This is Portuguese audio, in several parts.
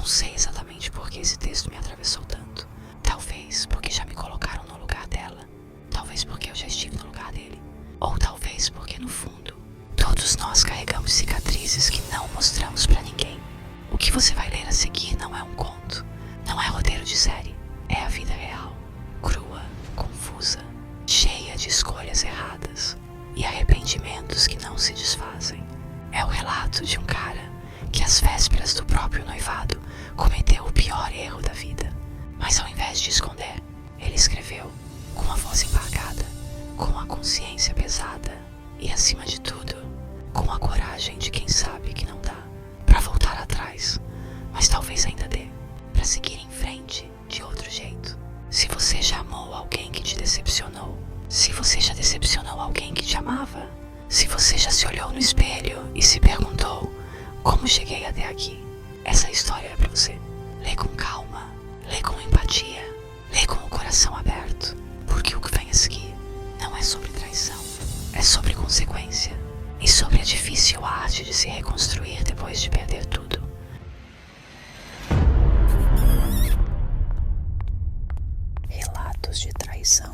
Não sei exatamente por que esse texto me atravessou tanto. Talvez porque já me colocaram no lugar dela. Talvez porque eu já estive no lugar dele. Ou talvez porque, no fundo, todos nós carregamos cicatrizes que não mostramos pra ninguém. O que você vai ler a seguir não é um conto, não é roteiro de série. É a vida real, crua, confusa, cheia de escolhas erradas e arrependimentos que não se desfazem. É o relato de um cara que, às vésperas do próprio noivado, cometeu o pior erro da vida. Mas ao invés de esconder, ele escreveu com a voz embargada, com a consciência pesada e, acima de tudo, com a coragem de quem sabe que não dá pra voltar atrás, mas talvez ainda dê pra seguir em frente de outro jeito. Se você já amou alguém que te decepcionou, se você já decepcionou alguém que te amava, se você já se olhou no espelho e se perguntou como cheguei até aqui, essa história é pra você. Lê com calma, lê com empatia, lê com o coração aberto, porque o que vem a seguir não é sobre traição, é sobre consequência e sobre a difícil arte de se reconstruir depois de perder tudo. Relatos de traição.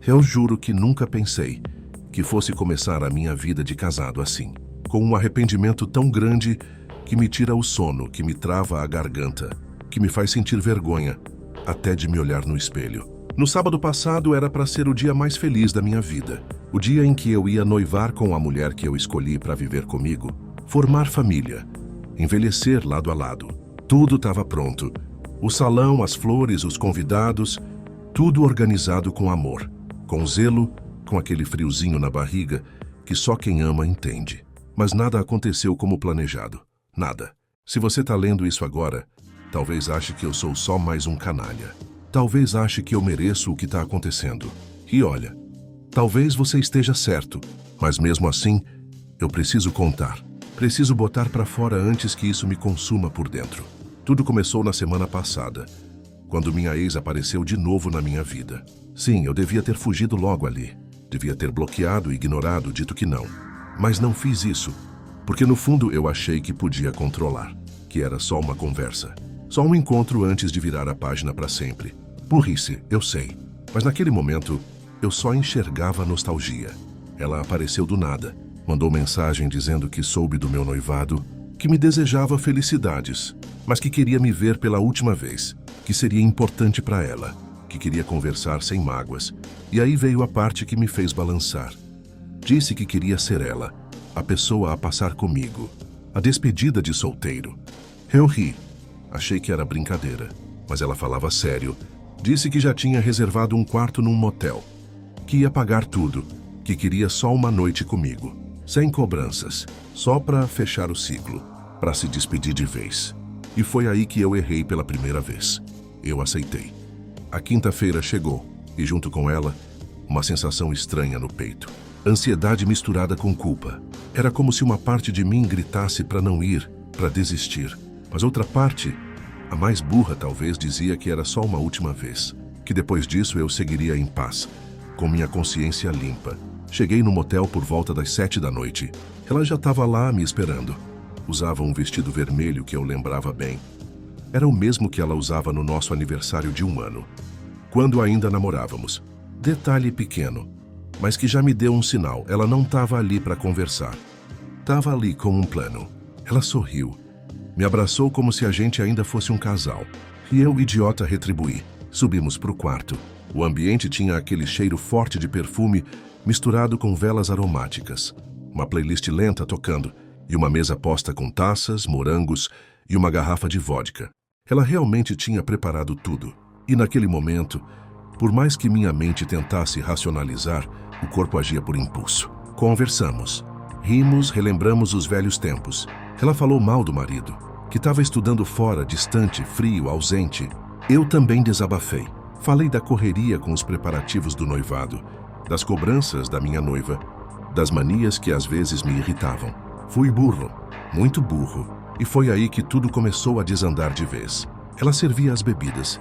Eu juro que nunca pensei que fosse começar a minha vida de casado assim, com um arrependimento tão grande que me tira o sono, que me trava a garganta, que me faz sentir vergonha, até de me olhar no espelho. No sábado passado era para ser o dia mais feliz da minha vida, o dia em que eu ia noivar com a mulher que eu escolhi para viver comigo, formar família, envelhecer lado a lado. Tudo estava pronto. O salão, as flores, os convidados, tudo organizado com amor, com zelo, com aquele friozinho na barriga que só quem ama entende. Mas nada aconteceu como planejado. Nada. Se você está lendo isso agora, talvez ache que eu sou só mais um canalha. Talvez ache que eu mereço o que está acontecendo. E olha, talvez você esteja certo, mas mesmo assim, eu preciso contar. Preciso botar para fora antes que isso me consuma por dentro. Tudo começou na semana passada, quando minha ex apareceu de novo na minha vida. Sim, eu devia ter fugido logo ali. Devia ter bloqueado e ignorado, dito que não. Mas não fiz isso, porque no fundo eu achei que podia controlar, que era só uma conversa. Só um encontro antes de virar a página para sempre. Burrice, eu sei. Mas naquele momento, eu só enxergava nostalgia. Ela apareceu do nada. Mandou mensagem dizendo que soube do meu noivado, que me desejava felicidades, mas que queria me ver pela última vez, que seria importante para ela, que queria conversar sem mágoas. E aí veio a parte que me fez balançar. Disse que queria ser ela, a pessoa a passar comigo, a despedida de solteiro. Eu ri. Achei que era brincadeira, mas ela falava sério. Disse que já tinha reservado um quarto num motel, que ia pagar tudo, que queria só uma noite comigo, sem cobranças, só para fechar o ciclo, para se despedir de vez. E foi aí que eu errei pela primeira vez. Eu aceitei. A quinta-feira chegou, e junto com ela, uma sensação estranha no peito. Ansiedade misturada com culpa. Era como se uma parte de mim gritasse para não ir, para desistir. Mas outra parte, a mais burra talvez, dizia que era só uma última vez, que depois disso eu seguiria em paz, com minha consciência limpa. Cheguei no motel por volta das 7 da noite. Ela já estava lá me esperando. Usava um vestido vermelho que eu lembrava bem. Era o mesmo que ela usava no nosso aniversário de 1 ano, quando ainda namorávamos. Detalhe pequeno, mas que já me deu um sinal. Ela não estava ali para conversar. Estava ali com um plano. Ela sorriu. Me abraçou como se a gente ainda fosse um casal. E eu, idiota, retribuí. Subimos para o quarto. O ambiente tinha aquele cheiro forte de perfume misturado com velas aromáticas. Uma playlist lenta tocando e uma mesa posta com taças, morangos e uma garrafa de vodka. Ela realmente tinha preparado tudo. E naquele momento, por mais que minha mente tentasse racionalizar, o corpo agia por impulso. Conversamos. Rimos, relembramos os velhos tempos. Ela falou mal do marido, que estava estudando fora, distante, frio, ausente. Eu também desabafei. Falei da correria com os preparativos do noivado, das cobranças da minha noiva, das manias que às vezes me irritavam. Fui burro, muito burro, e foi aí que tudo começou a desandar de vez. Ela servia as bebidas,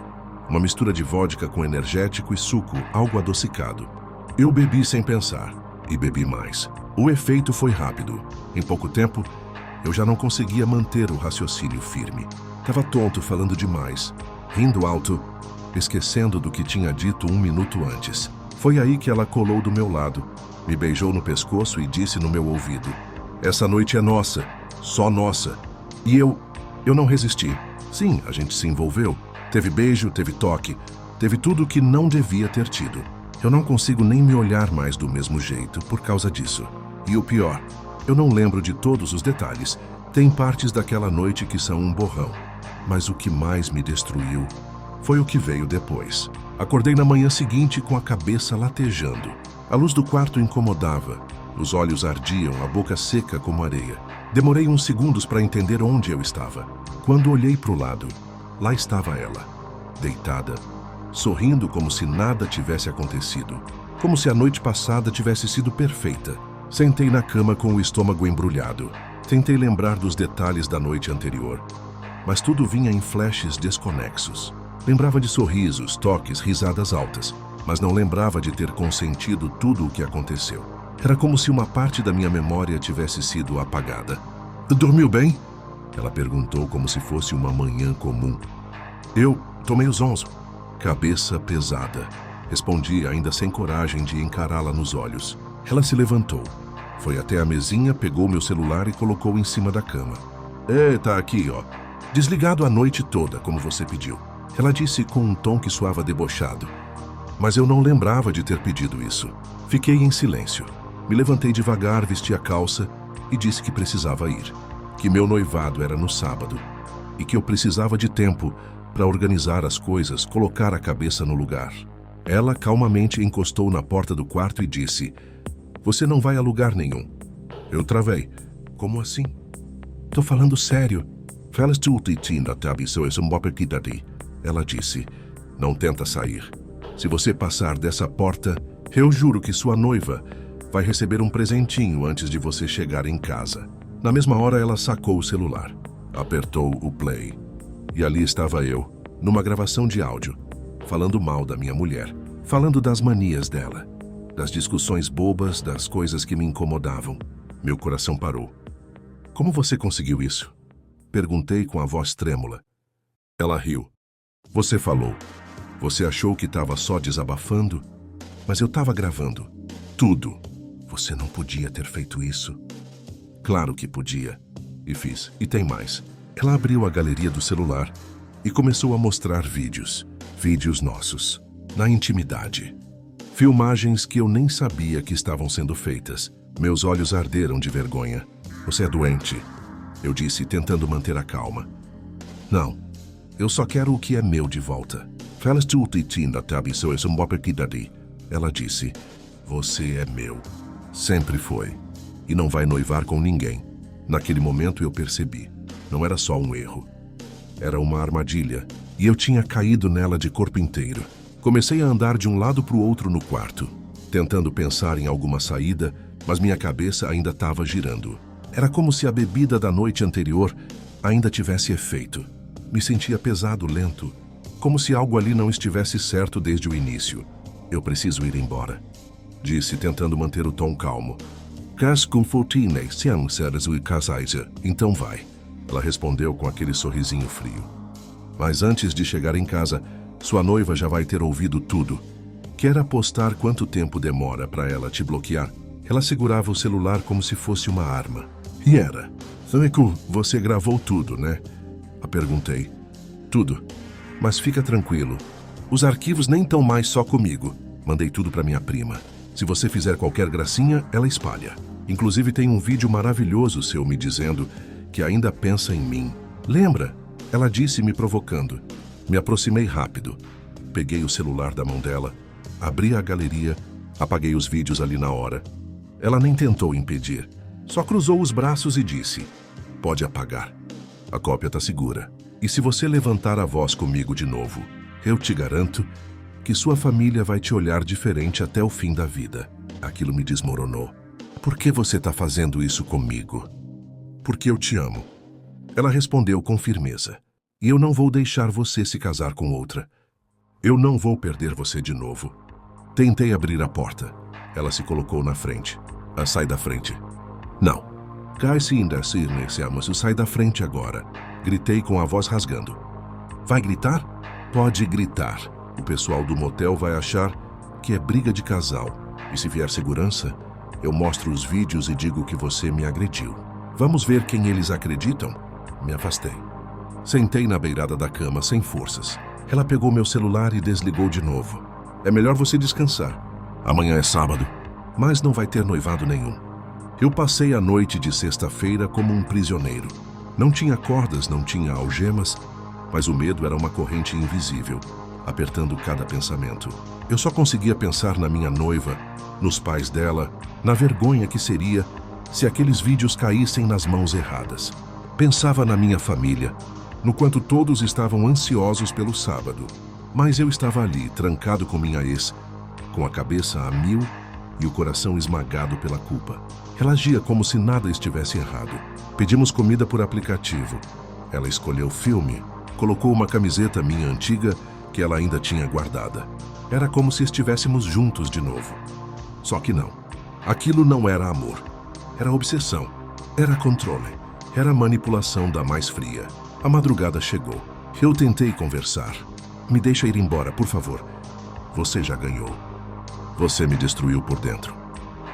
uma mistura de vodka com energético e suco, algo adocicado. Eu bebi sem pensar. e bebi mais. O efeito foi rápido. Em pouco tempo, eu já não conseguia manter o raciocínio firme. Estava tonto, falando demais, rindo alto, esquecendo do que tinha dito 1 minuto antes. Foi aí que ela colou do meu lado, me beijou no pescoço e disse no meu ouvido: "Essa noite é nossa, só nossa." E eu não resisti. Sim, a gente se envolveu. Teve beijo, teve toque, teve tudo o que não devia ter tido. Eu não consigo nem me olhar mais do mesmo jeito por causa disso. E o pior, eu não lembro de todos os detalhes. Tem partes daquela noite que são um borrão. Mas o que mais me destruiu foi o que veio depois. Acordei na manhã seguinte com a cabeça latejando. A luz do quarto incomodava. Os olhos ardiam, a boca seca como areia. Demorei uns segundos para entender onde eu estava. Quando olhei para o lado, lá estava ela, deitada, sorrindo como se nada tivesse acontecido. Como se a noite passada tivesse sido perfeita. Sentei na cama com o estômago embrulhado. Tentei lembrar dos detalhes da noite anterior, mas tudo vinha em flashes desconexos. Lembrava de sorrisos, toques, risadas altas, mas não lembrava de ter consentido tudo o que aconteceu. Era como se uma parte da minha memória tivesse sido apagada. "Dormiu bem?" Ela perguntou como se fosse uma manhã comum. Eu tomei os 11. Cabeça pesada. Respondi, ainda sem coragem de encará-la nos olhos. Ela se levantou. Foi até a mesinha, pegou meu celular e colocou em cima da cama. Tá aqui, ó. Desligado a noite toda, como você pediu." Ela disse com um tom que soava debochado. Mas eu não lembrava de ter pedido isso. Fiquei em silêncio. Me levantei devagar, vesti a calça e disse que precisava ir. Que meu noivado era no sábado. E que eu precisava de tempo para organizar as coisas, colocar a cabeça no lugar. Ela calmamente encostou na porta do quarto e disse: "Você não vai a lugar nenhum." Eu travei. "Como assim?" "Tô falando sério." Ela disse: "Não tenta sair. Se você passar dessa porta, eu juro que sua noiva vai receber um presentinho antes de você chegar em casa." Na mesma hora, ela sacou o celular, apertou o play. E ali estava eu, numa gravação de áudio, falando mal da minha mulher, falando das manias dela, das discussões bobas, das coisas que me incomodavam. Meu coração parou. "Como você conseguiu isso?" Perguntei com a voz trêmula. Ela riu. "Você falou. Você achou que estava só desabafando? Mas eu estava gravando. Tudo. Você não podia ter feito isso." Claro que podia. E fiz. E tem mais. Ela abriu a galeria do celular e começou a mostrar vídeos. Vídeos nossos. Na intimidade. Filmagens que eu nem sabia que estavam sendo feitas. Meus olhos arderam de vergonha. "Você é doente," eu disse, tentando manter a calma. "Não. Eu só quero o que é meu de volta." Ela disse: "Você é meu. Sempre foi. E não vai noivar com ninguém." Naquele momento eu percebi. Não era só um erro. Era uma armadilha. E eu tinha caído nela de corpo inteiro. Comecei a andar de um lado para o outro no quarto, tentando pensar em alguma saída, mas minha cabeça ainda estava girando. Era como se a bebida da noite anterior ainda tivesse efeito. Me sentia pesado, lento, como se algo ali não estivesse certo desde o início. "Eu preciso ir embora," disse, tentando manter o tom calmo. "Então vai," ela respondeu com aquele sorrisinho frio. "Mas antes de chegar em casa, sua noiva já vai ter ouvido tudo. Quer apostar quanto tempo demora para ela te bloquear?" Ela segurava o celular como se fosse uma arma. E era. "Você gravou tudo, né?" Eu perguntei. "Tudo. Mas fica tranquilo. Os arquivos nem estão mais só comigo. Mandei tudo para minha prima. Se você fizer qualquer gracinha, ela espalha. Inclusive tem um vídeo maravilhoso seu me dizendo que ainda pensa em mim. Lembra?" Ela disse, me provocando. Me aproximei rápido. Peguei o celular da mão dela, abri a galeria, apaguei os vídeos ali na hora. Ela nem tentou impedir. Só cruzou os braços e disse: "Pode apagar. A cópia está segura. E se você levantar a voz comigo de novo, eu te garanto que sua família vai te olhar diferente até o fim da vida." Aquilo me desmoronou. "Por que você está fazendo isso comigo?" "Porque eu te amo." Ela respondeu com firmeza. "E eu não vou deixar você se casar com outra. Eu não vou perder você de novo." Tentei abrir a porta. Ela se colocou na frente. Sai da frente. Não. Cai-se ainda se iniciamos. Sai da frente agora. Gritei com a voz rasgando. Vai gritar? Pode gritar. O pessoal do motel vai achar que é briga de casal. E se vier segurança, eu mostro os vídeos e digo que você me agrediu. Vamos ver quem eles acreditam? Me afastei. Sentei na beirada da cama, sem forças. Ela pegou meu celular e desligou de novo. É melhor você descansar. Amanhã é sábado, mas não vai ter noivado nenhum. Eu passei a noite de sexta-feira como um prisioneiro. Não tinha cordas, não tinha algemas, mas o medo era uma corrente invisível, apertando cada pensamento. Eu só conseguia pensar na minha noiva, nos pais dela, na vergonha que seria se aqueles vídeos caíssem nas mãos erradas. Pensava na minha família, no quanto todos estavam ansiosos pelo sábado. Mas eu estava ali, trancado com minha ex, com a cabeça a mil e o coração esmagado pela culpa. Ela agia como se nada estivesse errado. Pedimos comida por aplicativo. Ela escolheu filme, colocou uma camiseta minha antiga que ela ainda tinha guardada. Era como se estivéssemos juntos de novo. Só que não. Aquilo não era amor. Era obsessão. Era controle. Era manipulação da mais fria. A madrugada chegou. Eu tentei conversar. Me deixa ir embora, por favor. Você já ganhou. Você me destruiu por dentro.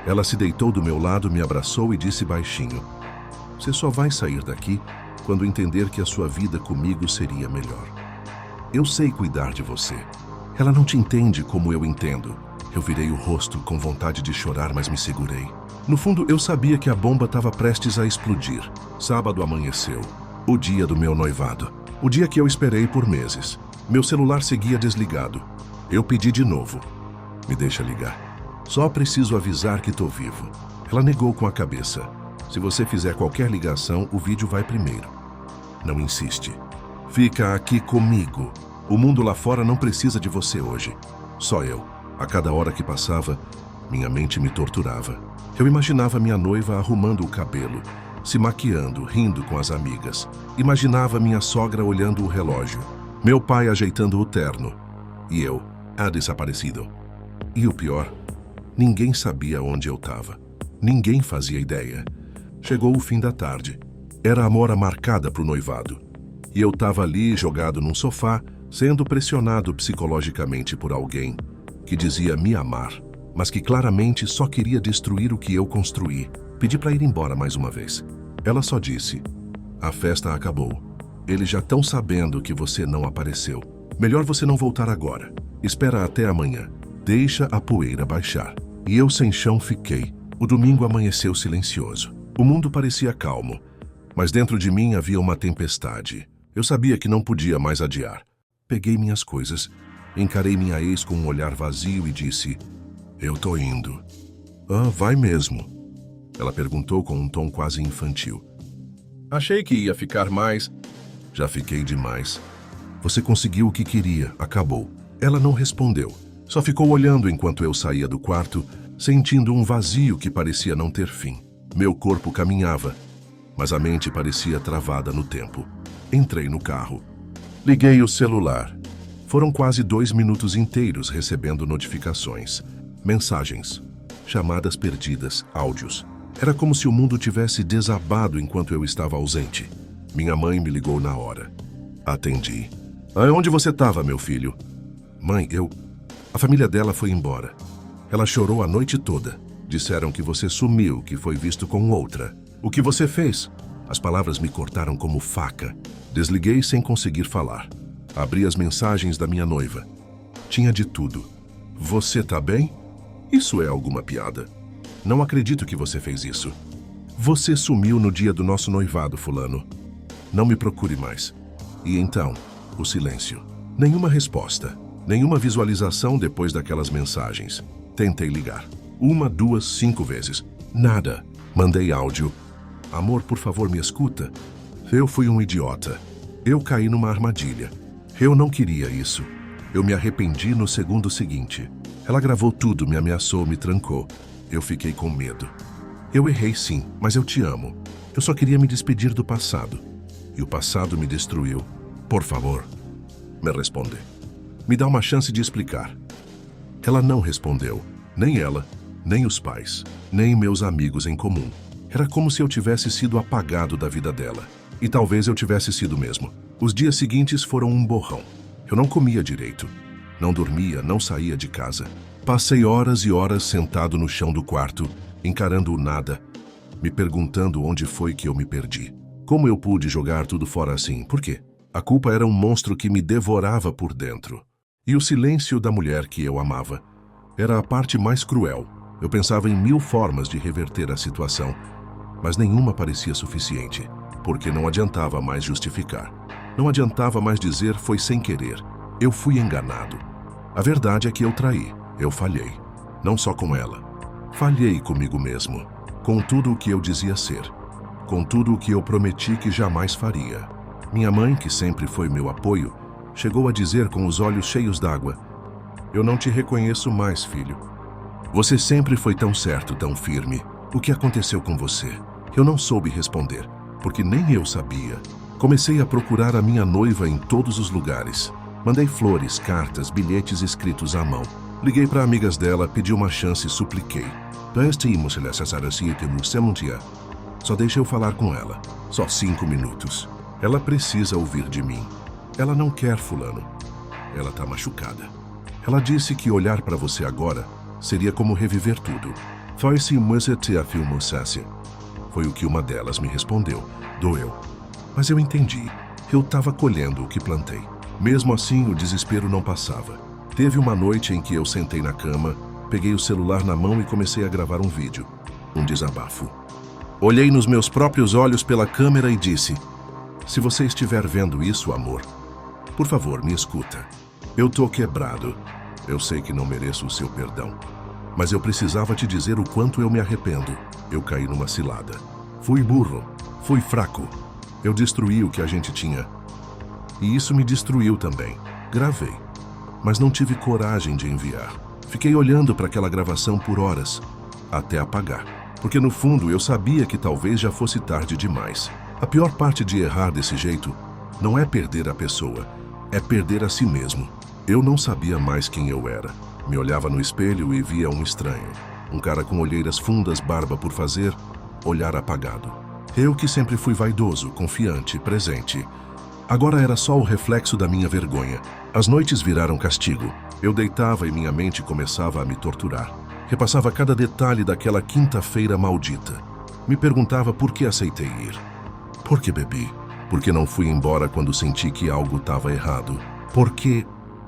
Ela se deitou do meu lado, me abraçou e disse baixinho: você só vai sair daqui quando entender que a sua vida comigo seria melhor. Eu sei cuidar de você. Ela não te entende como eu entendo. Eu virei o rosto com vontade de chorar, mas me segurei. No fundo, eu sabia que a bomba estava prestes a explodir. Sábado amanheceu. O dia do meu noivado. O dia que eu esperei por meses. Meu celular seguia desligado. Eu pedi de novo. Me deixa ligar. Só preciso avisar que tô vivo. Ela negou com a cabeça. Se você fizer qualquer ligação, o vídeo vai primeiro. Não insiste. Fica aqui comigo. O mundo lá fora não precisa de você hoje. Só eu. A cada hora que passava, minha mente me torturava. Eu imaginava minha noiva arrumando o cabelo, se maquiando, rindo com as amigas. Imaginava minha sogra olhando o relógio, meu pai ajeitando o terno. E eu, desaparecido. E o pior, ninguém sabia onde eu estava. Ninguém fazia ideia. Chegou o fim da tarde. Era a hora marcada para o noivado. E eu estava ali, jogado num sofá, sendo pressionado psicologicamente por alguém que dizia me amar, mas que claramente só queria destruir o que eu construí. Pedi para ir embora mais uma vez. Ela só disse: a festa acabou. Eles já estão sabendo que você não apareceu. Melhor você não voltar agora. Espera até amanhã. Deixa a poeira baixar. E eu sem chão fiquei. O domingo amanheceu silencioso. O mundo parecia calmo, mas dentro de mim havia uma tempestade. Eu sabia que não podia mais adiar. Peguei minhas coisas, encarei minha ex com um olhar vazio e disse: eu tô indo. Vai mesmo? Ela perguntou com um tom quase infantil. Achei que ia ficar mais. Já fiquei demais. Você conseguiu o que queria, acabou. Ela não respondeu. Só ficou olhando enquanto eu saía do quarto, sentindo um vazio que parecia não ter fim. Meu corpo caminhava, mas a mente parecia travada no tempo. Entrei no carro. Liguei o celular. Foram quase 2 minutos inteiros recebendo notificações, mensagens, chamadas perdidas, áudios. Era como se o mundo tivesse desabado enquanto eu estava ausente. Minha mãe me ligou na hora. Atendi. Onde você estava, meu filho? Mãe, A família dela foi embora. Ela chorou a noite toda. Disseram que você sumiu, que foi visto com outra. O que você fez? As palavras me cortaram como faca. Desliguei sem conseguir falar. Abri as mensagens da minha noiva. Tinha de tudo. Você tá bem? Isso é alguma piada. Não acredito que você fez isso. Você sumiu no dia do nosso noivado, fulano. Não me procure mais. E então, o silêncio. Nenhuma resposta. Nenhuma visualização depois daquelas mensagens. Tentei ligar. 1, 2, 5 vezes. Nada. Mandei áudio. Amor, por favor, me escuta. Eu fui um idiota. Eu caí numa armadilha. Eu não queria isso. Eu me arrependi no segundo seguinte. Ela gravou tudo, me ameaçou, me trancou. Eu fiquei com medo. Eu errei sim, mas eu te amo. Eu só queria me despedir do passado. E o passado me destruiu. Por favor, me responde. Me dá uma chance de explicar. Ela não respondeu. Nem ela, nem os pais, nem meus amigos em comum. Era como se eu tivesse sido apagado da vida dela. E talvez eu tivesse sido mesmo. Os dias seguintes foram um borrão. Eu não comia direito. Não dormia, não saía de casa. Passei horas e horas sentado no chão do quarto, encarando o nada, me perguntando onde foi que eu me perdi. Como eu pude jogar tudo fora assim? Por quê? A culpa era um monstro que me devorava por dentro. E o silêncio da mulher que eu amava era a parte mais cruel. Eu pensava em 1000 formas de reverter a situação, mas nenhuma parecia suficiente, porque não adiantava mais justificar. Não adiantava mais dizer foi sem querer. Eu fui enganado. A verdade é que eu traí. Eu falhei. Não só com ela. Falhei comigo mesmo. Com tudo o que eu dizia ser. Com tudo o que eu prometi que jamais faria. Minha mãe, que sempre foi meu apoio, chegou a dizer com os olhos cheios d'água: "Eu não te reconheço mais, filho. Você sempre foi tão certo, tão firme. O que aconteceu com você?" Eu não soube responder, porque nem eu sabia. Comecei a procurar a minha noiva em todos os lugares. Mandei flores, cartas, bilhetes escritos à mão. Liguei para amigas dela, pedi uma chance e supliquei. Só deixa eu falar com ela. Só 5 minutos. Ela precisa ouvir de mim. Ela não quer fulano. Ela tá machucada. Ela disse que olhar para você agora seria como reviver tudo. Foi o que uma delas me respondeu. Doeu. Mas eu entendi. Eu estava colhendo o que plantei. Mesmo assim, o desespero não passava. Teve uma noite em que eu sentei na cama, peguei o celular na mão e comecei a gravar um vídeo. Um desabafo. Olhei nos meus próprios olhos pela câmera e disse: "Se você estiver vendo isso, amor, por favor, me escuta. Eu tô quebrado. Eu sei que não mereço o seu perdão. Mas eu precisava te dizer o quanto eu me arrependo. Eu caí numa cilada. Fui burro. Fui fraco. Eu destruí o que a gente tinha. E isso me destruiu também. Gravei. Mas não tive coragem de enviar. Fiquei olhando para aquela gravação por horas, até apagar. Porque no fundo eu sabia que talvez já fosse tarde demais. A pior parte de errar desse jeito não é perder a pessoa, é perder a si mesmo. Eu não sabia mais quem eu era. Me olhava no espelho e via um estranho. Um cara com olheiras fundas, barba por fazer, olhar apagado. Eu que sempre fui vaidoso, confiante, presente. Agora era só o reflexo da minha vergonha. As noites viraram castigo. Eu deitava e minha mente começava a me torturar. Repassava cada detalhe daquela quinta-feira maldita. Me perguntava por que aceitei ir. Por que bebi? Por que não fui embora quando senti que algo estava errado? Por quê?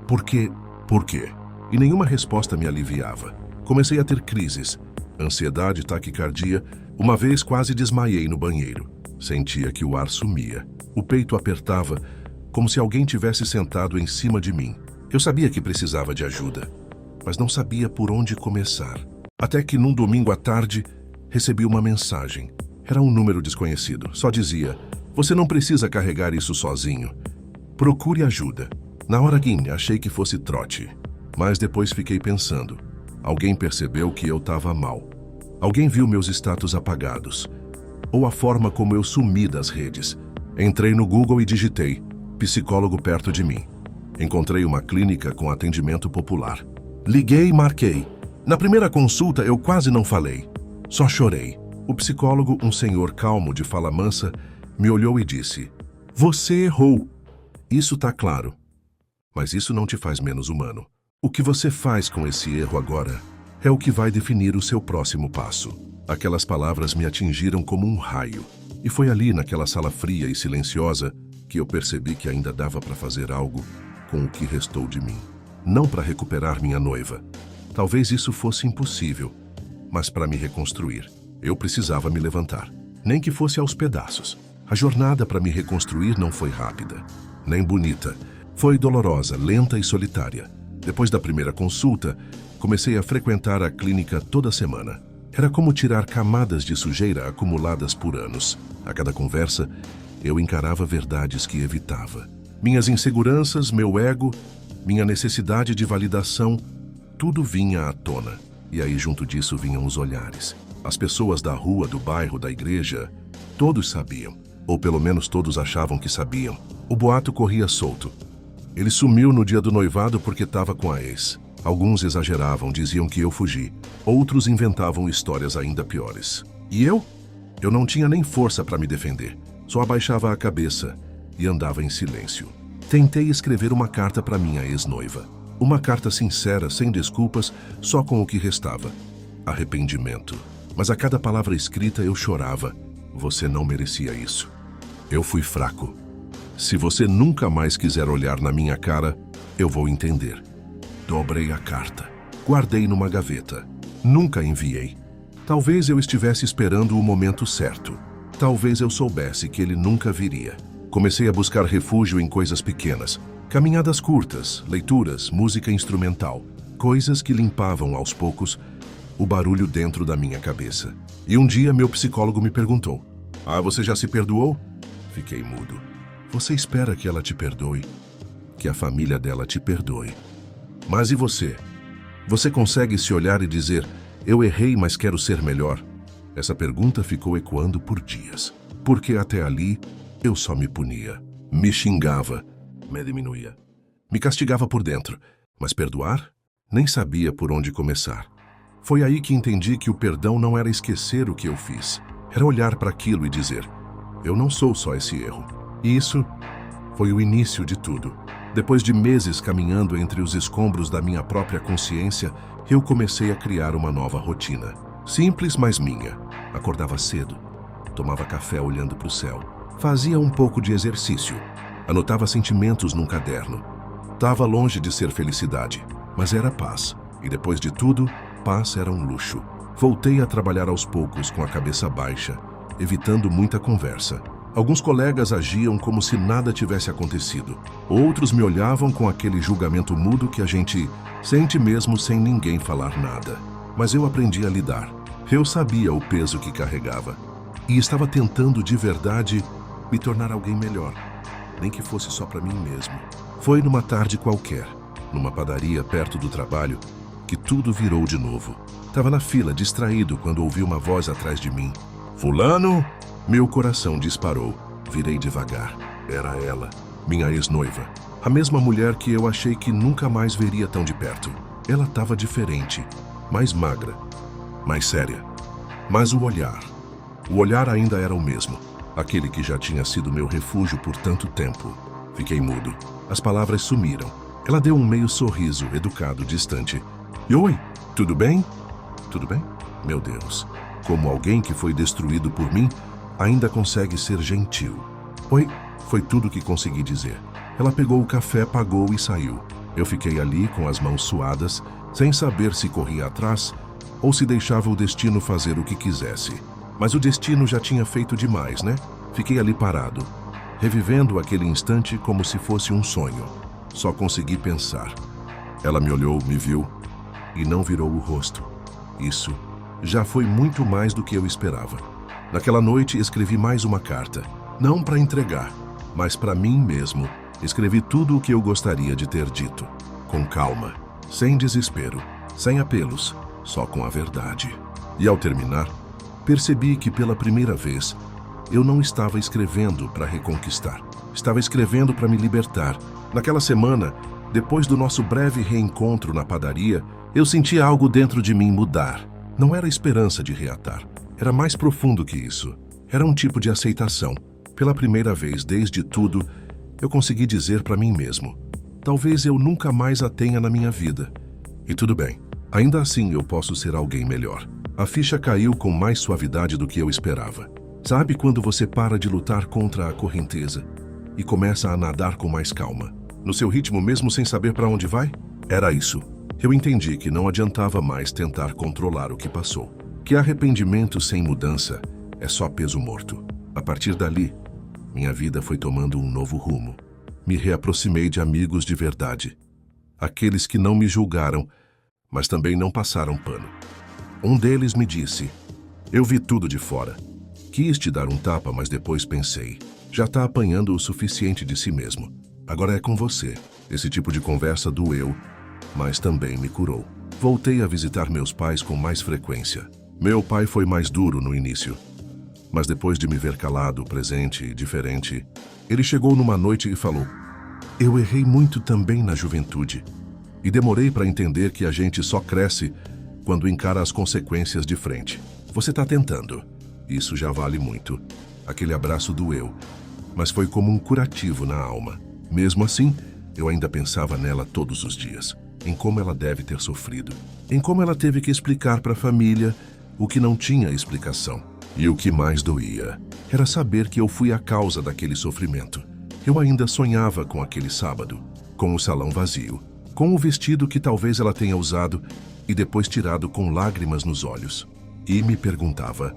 Por quê? Por quê? E nenhuma resposta me aliviava. Comecei a ter crises. Ansiedade, taquicardia. Uma vez quase desmaiei no banheiro. Sentia que o ar sumia. O peito apertava, como se alguém tivesse sentado em cima de mim. Eu sabia que precisava de ajuda, mas não sabia por onde começar. Até que num domingo à tarde, recebi uma mensagem. Era um número desconhecido. Só dizia: "Você não precisa carregar isso sozinho. Procure ajuda." Na hora achei que fosse trote. Mas depois fiquei pensando. Alguém percebeu que eu estava mal. Alguém viu meus status apagados. Ou a forma como eu sumi das redes. Entrei no Google e digitei psicólogo perto de mim. Encontrei uma clínica com atendimento popular. Liguei e marquei. Na primeira consulta eu quase não falei. Só chorei. O psicólogo, um senhor calmo de fala mansa, me olhou e disse: "Você errou. Isso tá claro. Mas isso não te faz menos humano. O que você faz com esse erro agora é o que vai definir o seu próximo passo." Aquelas palavras me atingiram como um raio. E foi ali, naquela sala fria e silenciosa, que eu percebi que ainda dava para fazer algo com o que restou de mim. Não para recuperar minha noiva. Talvez isso fosse impossível, mas para me reconstruir. Eu precisava me levantar, nem que fosse aos pedaços. A jornada para me reconstruir não foi rápida, nem bonita. Foi dolorosa, lenta e solitária. Depois da primeira consulta, comecei a frequentar a clínica toda semana. Era como tirar camadas de sujeira acumuladas por anos. A cada conversa, eu encarava verdades que evitava. Minhas inseguranças, meu ego, minha necessidade de validação, tudo vinha à tona. E aí junto disso vinham os olhares. As pessoas da rua, do bairro, da igreja, todos sabiam. Ou pelo menos todos achavam que sabiam. O boato corria solto. Ele sumiu no dia do noivado porque estava com a ex. Alguns exageravam, diziam que eu fugi. Outros inventavam histórias ainda piores. E eu? Eu não tinha nem força para me defender. Só abaixava a cabeça e andava em silêncio. Tentei escrever uma carta para minha ex-noiva. Uma carta sincera, sem desculpas, só com o que restava: arrependimento. Mas a cada palavra escrita eu chorava. Você não merecia isso. Eu fui fraco. Se você nunca mais quiser olhar na minha cara, eu vou entender. Dobrei a carta. Guardei numa gaveta. Nunca enviei. Talvez eu estivesse esperando o momento certo. Talvez eu soubesse que ele nunca viria. Comecei a buscar refúgio em coisas pequenas. Caminhadas curtas, leituras, música instrumental. Coisas que limpavam aos poucos o barulho dentro da minha cabeça. E um dia meu psicólogo me perguntou: "Ah, você já se perdoou?" Fiquei mudo. Você espera que ela te perdoe? Que a família dela te perdoe. Mas e você? Você consegue se olhar e dizer: "Eu errei, mas quero ser melhor"? Essa pergunta ficou ecoando por dias. Porque até ali, eu só me punia. Me xingava. Me diminuía. Me castigava por dentro. Mas perdoar? Nem sabia por onde começar. Foi aí que entendi que o perdão não era esquecer o que eu fiz. Era olhar para aquilo e dizer: "Eu não sou só esse erro." E isso foi o início de tudo. Depois de meses caminhando entre os escombros da minha própria consciência, eu comecei a criar uma nova rotina. Simples, mas minha. Acordava cedo. Tomava café olhando para o céu. Fazia um pouco de exercício. Anotava sentimentos num caderno. Estava longe de ser felicidade, mas era paz. E depois de tudo, paz era um luxo. Voltei a trabalhar aos poucos com a cabeça baixa, evitando muita conversa. Alguns colegas agiam como se nada tivesse acontecido. Outros me olhavam com aquele julgamento mudo que a gente sente mesmo sem ninguém falar nada. Mas eu aprendi a lidar. Eu sabia o peso que carregava. E estava tentando de verdade me tornar alguém melhor. Nem que fosse só para mim mesmo. Foi numa tarde qualquer, numa padaria perto do trabalho, que tudo virou de novo. Estava na fila, distraído, quando ouvi uma voz atrás de mim. "Fulano?" Meu coração disparou. Virei devagar. Era ela, minha ex-noiva. A mesma mulher que eu achei que nunca mais veria tão de perto. Ela estava diferente, mais magra, mais séria. Mas o olhar ainda era o mesmo. Aquele que já tinha sido meu refúgio por tanto tempo. Fiquei mudo. As palavras sumiram. Ela deu um meio sorriso, educado, distante. "Oi, tudo bem?" "Tudo bem?" Meu Deus, como alguém que foi destruído por mim ainda consegue ser gentil. "Oi", foi tudo que consegui dizer. Ela pegou o café, pagou e saiu. Eu fiquei ali com as mãos suadas, sem saber se corria atrás ou se deixava o destino fazer o que quisesse. Mas o destino já tinha feito demais, né? Fiquei ali parado, revivendo aquele instante como se fosse um sonho. Só consegui pensar. Ela me olhou, me viu e não virou o rosto. Isso já foi muito mais do que eu esperava. Naquela noite escrevi mais uma carta, não para entregar, mas para mim mesmo. Escrevi tudo o que eu gostaria de ter dito, com calma, sem desespero, sem apelos, só com a verdade. E ao terminar, percebi que pela primeira vez eu não estava escrevendo para reconquistar. Estava escrevendo para me libertar. Naquela semana, depois do nosso breve reencontro na padaria, eu senti algo dentro de mim mudar. Não era esperança de reatar. Era mais profundo que isso. Era um tipo de aceitação. Pela primeira vez desde tudo, eu consegui dizer para mim mesmo: talvez eu nunca mais a tenha na minha vida. E tudo bem. Ainda assim eu posso ser alguém melhor. A ficha caiu com mais suavidade do que eu esperava. Sabe quando você para de lutar contra a correnteza e começa a nadar com mais calma, no seu ritmo mesmo sem saber para onde vai? Era isso. Eu entendi que não adiantava mais tentar controlar o que passou. Que arrependimento sem mudança é só peso morto. A partir dali, minha vida foi tomando um novo rumo. Me reaproximei de amigos de verdade. Aqueles que não me julgaram, mas também não passaram pano. Um deles me disse: "Eu vi tudo de fora." Quis te dar um tapa, mas depois pensei: já tá apanhando o suficiente de si mesmo. Agora é com você. Esse tipo de conversa doeu, mas também me curou. Voltei a visitar meus pais com mais frequência. Meu pai foi mais duro no início, mas depois de me ver calado, presente e diferente, ele chegou numa noite e falou: "Eu errei muito também na juventude. E demorei para entender que a gente só cresce quando encara as consequências de frente. Você está tentando. Isso já vale muito. Aquele abraço doeu, mas foi como um curativo na alma. Mesmo assim, eu ainda pensava nela todos os dias, em como ela deve ter sofrido, em como ela teve que explicar para a família o que não tinha explicação. E o que mais doía era saber que eu fui a causa daquele sofrimento. Eu ainda sonhava com aquele sábado, com o salão vazio, com o vestido que talvez ela tenha usado e depois tirado com lágrimas nos olhos. E me perguntava,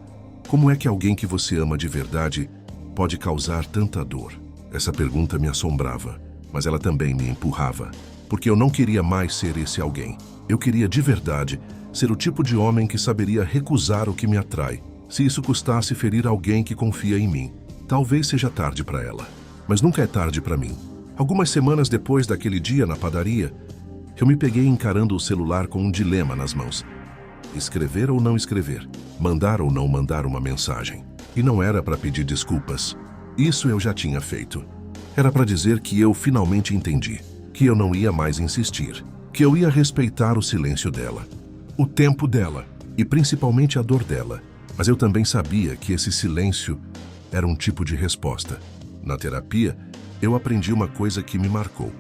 como é que alguém que você ama de verdade pode causar tanta dor? Essa pergunta me assombrava, mas ela também me empurrava, porque eu não queria mais ser esse alguém. Eu queria de verdade ser o tipo de homem que saberia recusar o que me atrai, se isso custasse ferir alguém que confia em mim. Talvez seja tarde para ela, mas nunca é tarde para mim. Algumas semanas depois daquele dia na padaria, eu me peguei encarando o celular com um dilema nas mãos. Escrever ou não escrever, mandar ou não mandar uma mensagem. E não era para pedir desculpas. Isso eu já tinha feito. Era para dizer que eu finalmente entendi, que eu não ia mais insistir, que eu ia respeitar o silêncio dela, o tempo dela e principalmente a dor dela. Mas eu também sabia que esse silêncio era um tipo de resposta. Na terapia, eu aprendi uma coisa que me marcou.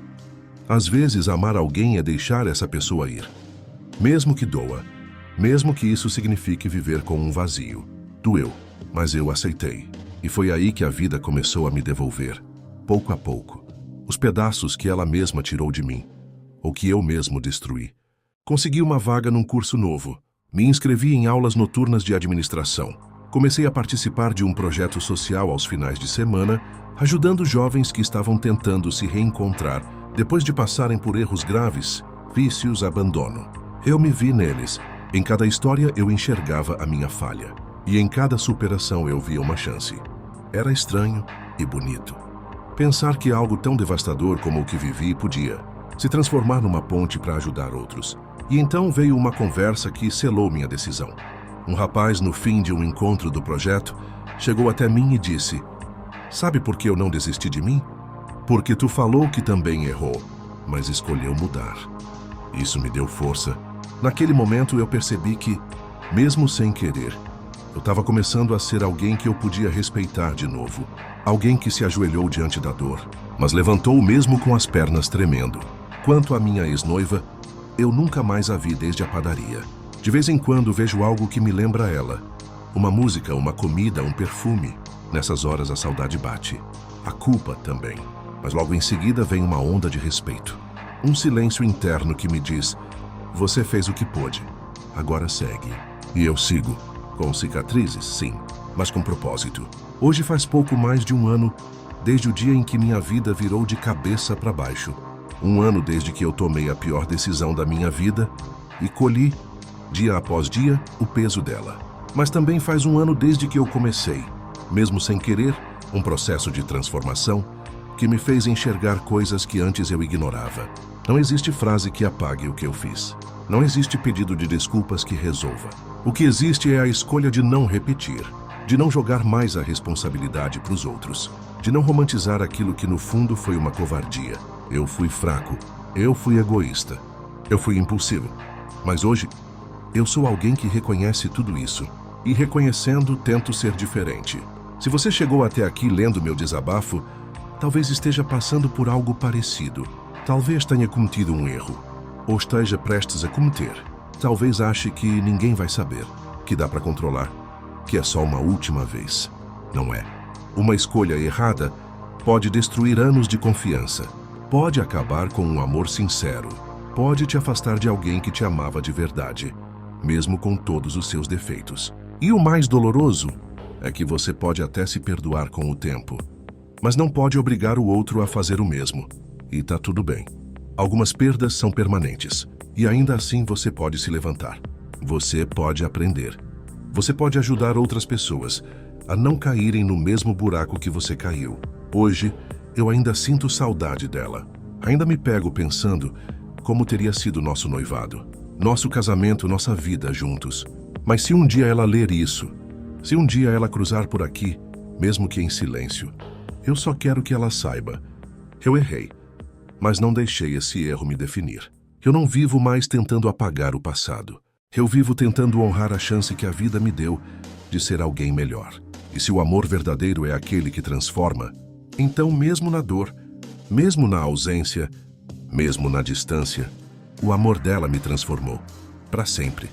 Às vezes, amar alguém é deixar essa pessoa ir. Mesmo que doa, mesmo que isso signifique viver com um vazio. Doeu, mas eu aceitei. E foi aí que a vida começou a me devolver, pouco a pouco, os pedaços que ela mesma tirou de mim, ou que eu mesmo destruí. Consegui uma vaga num curso novo. Me inscrevi em aulas noturnas de administração. Comecei a participar de um projeto social aos finais de semana, ajudando jovens que estavam tentando se reencontrar depois de passarem por erros graves, vícios, abandono. Eu me vi neles. Em cada história eu enxergava a minha falha. E em cada superação eu via uma chance. Era estranho e bonito. Pensar que algo tão devastador como o que vivi podia se transformar numa ponte para ajudar outros. E então veio uma conversa que selou minha decisão. Um rapaz, no fim de um encontro do projeto, chegou até mim e disse: "Sabe por que eu não desisti de mim? Porque tu falou que também errou, mas escolheu mudar." Isso me deu força. Naquele momento eu percebi que, mesmo sem querer, eu estava começando a ser alguém que eu podia respeitar de novo. Alguém que se ajoelhou diante da dor, mas levantou mesmo com as pernas tremendo. Quanto à minha ex-noiva, eu nunca mais a vi desde a padaria. De vez em quando vejo algo que me lembra ela. Uma música, uma comida, um perfume. Nessas horas a saudade bate. A culpa também. Mas logo em seguida vem uma onda de respeito. Um silêncio interno que me diz: "Você fez o que pôde. Agora segue." E eu sigo. Com cicatrizes, sim, mas com propósito. Hoje faz pouco mais de um ano desde o dia em que minha vida virou de cabeça para baixo. Um ano desde que eu tomei a pior decisão da minha vida e colhi, dia após dia, o peso dela. Mas também faz um ano desde que eu comecei, mesmo sem querer, um processo de transformação que me fez enxergar coisas que antes eu ignorava. Não existe frase que apague o que eu fiz. Não existe pedido de desculpas que resolva. O que existe é a escolha de não repetir, de não jogar mais a responsabilidade para os outros, de não romantizar aquilo que no fundo foi uma covardia. Eu fui fraco, eu fui egoísta, eu fui impulsivo. Mas hoje, eu sou alguém que reconhece tudo isso. E reconhecendo, tento ser diferente. Se você chegou até aqui lendo meu desabafo, talvez esteja passando por algo parecido. Talvez tenha cometido um erro, ou esteja prestes a cometer. Talvez ache que ninguém vai saber, que dá para controlar, que é só uma última vez. Não é. Uma escolha errada pode destruir anos de confiança, pode acabar com um amor sincero, pode te afastar de alguém que te amava de verdade, mesmo com todos os seus defeitos. E o mais doloroso é que você pode até se perdoar com o tempo, mas não pode obrigar o outro a fazer o mesmo. E tá tudo bem. Algumas perdas são permanentes, e ainda assim você pode se levantar. Você pode aprender. Você pode ajudar outras pessoas a não caírem no mesmo buraco que você caiu. Hoje, eu ainda sinto saudade dela. Ainda me pego pensando como teria sido nosso noivado, nosso casamento, nossa vida juntos. Mas se um dia ela ler isso, se um dia ela cruzar por aqui, mesmo que em silêncio, eu só quero que ela saiba: eu errei, mas não deixei esse erro me definir. Eu não vivo mais tentando apagar o passado. Eu vivo tentando honrar a chance que a vida me deu de ser alguém melhor. E se o amor verdadeiro é aquele que transforma, então mesmo na dor, mesmo na ausência, mesmo na distância, o amor dela me transformou. Para sempre.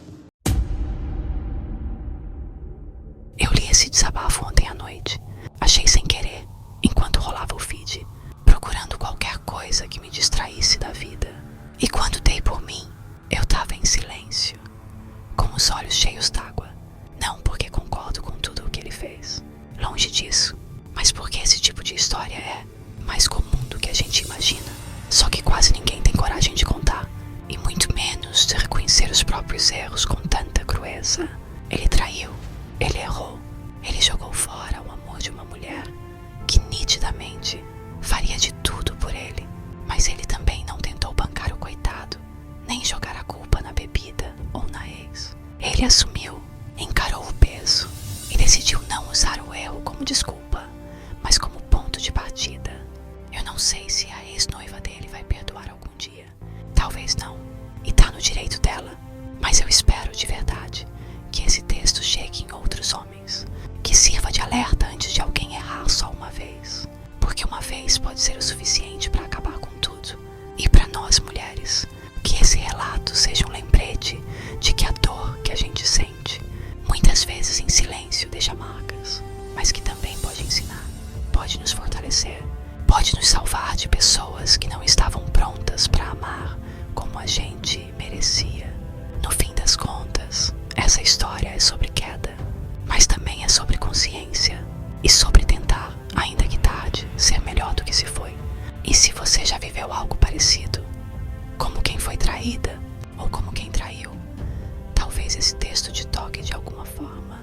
Eu li esse desabafo ontem à noite. Achei sem querer, enquanto rolava o feed, procurando qualquer coisa que me distraísse da vida. E quando dei por mim, eu tava em silêncio, com os olhos cheios d'água. Não porque concordo com tudo o que ele fez, longe disso, mas porque esse tipo de história é mais comum do que a gente imagina. Só que quase ninguém tem coragem de contar, e muito menos de reconhecer os próprios erros com tanta crueza. Ele traiu, ele errou, ele jogou fora o amor de uma mulher que nitidamente faria de tudo por ele, mas ele também não tentou bancar o coitado, nem jogar a culpa na bebida ou na ex. Ele assumiu, encarou o peso e decidiu não usar o erro como desculpa, mas como ponto de partida. Eu não sei se a ex-noiva dele vai perdoar algum dia. Talvez não, e tá no direito dela, mas eu espero de verdade que esse texto chegue em outros homens, que sirva de alerta antes de alguém errar só uma vez, porque uma vez pode ser o suficiente para acabar com tudo. E para nós mulheres, que esse relato seja um lembrete de que a dor que a gente sente, muitas vezes em silêncio, deixa marcas, mas que também pode ensinar, pode nos fortalecer, pode nos salvar de pessoas que não estavam prontas para amar como a gente merecia. No fim das contas, essa história é sobre queda, mas também é sobre consciência e sobre tentar, ainda que tarde, ser melhor do que se foi. E se você já viveu algo parecido, como quem foi traída ou como quem traiu, talvez esse texto te toque de alguma forma.